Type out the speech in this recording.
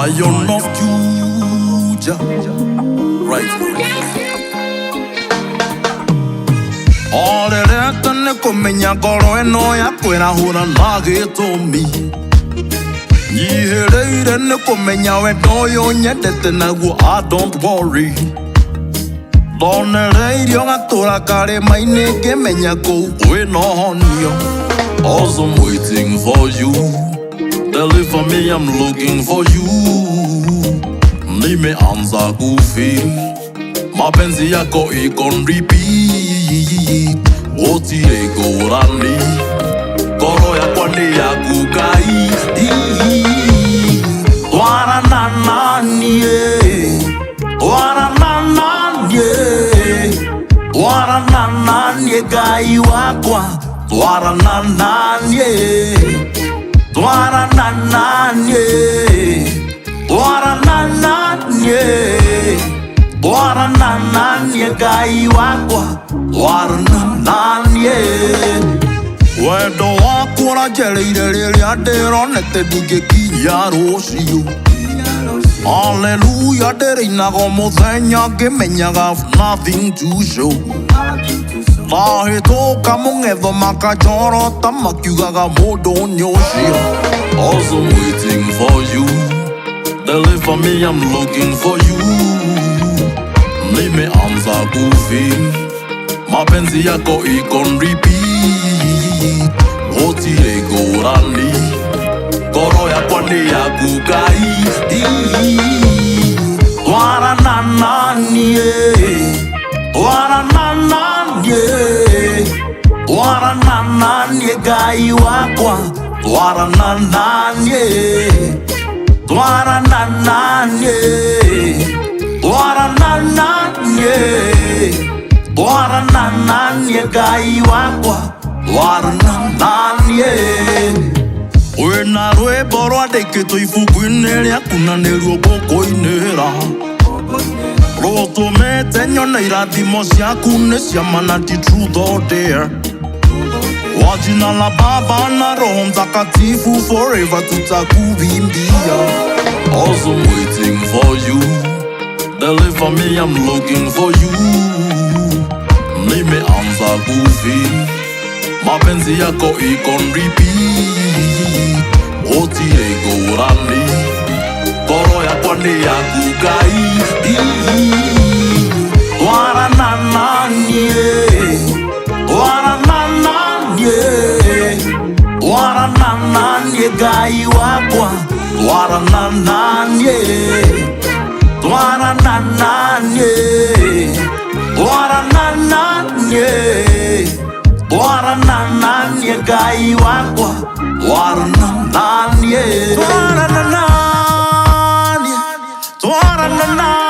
Lion of Juja. Right. All that ne komenya koro eno ya kwera hura nage to me. Yihere ne komenya we doyo nyedete na go I don't worry. Don't radio gatora kare maine ke menya ko we no honio. Also I'm waiting for you. Deliver me, I'm looking for you. Nimeanza kufi mapenzi yako ikon repeat. Otire gorani koro ya kwande ya kukai. Twarana nie, Twarana nie, Twarana nie gai wakwa. Twarana nie, Twarana nie, Twarana nie, Twarana nie gai wakwa. Twarana nie. Wendo wakura jeleire lilia dero nete dige kinyaro siyo. Hallelujah, there ain't no muthenya ngimenyaga nothing to show. Mahitoka mungetho makajorota makiugaga mundu nyocio. Also I'm waiting for you. Deliver me, I'm looking for you. Nimeanza kufi mapenzi yako ikon repeat. Otire gorani koro ya kwande ya kukai. Twarana nie, Twarana nie, Twarana nie gai wakwa. Twarana nie, Twarana nie, Twarana nie, Twarana nie gai wakwa. Twarana nie. Wena rwimbo rwandikitwo ibuku-inĩ rĩaku na nĩruo ngũkũinĩra. Rũtũmĩte nyone irathimo ciaku nĩ ciama na ti truth or dare. Kwa jina la Baba na Roho Mtakatifu forever tutakuimbia. Also I'm waiting for you. Deliver me, I'm looking for you. Nimeanza kufi mapenzi yako ikon repeat. Otire gorani koro ya kwande ya kukai. Twarana nie, Twarana nie, Twarana nie gai wakwa. Twarana nie, Twarana nie, Twarana nie, Twarana nie gai wakwa. Twarana nie, Twarana nie, Twarana nie.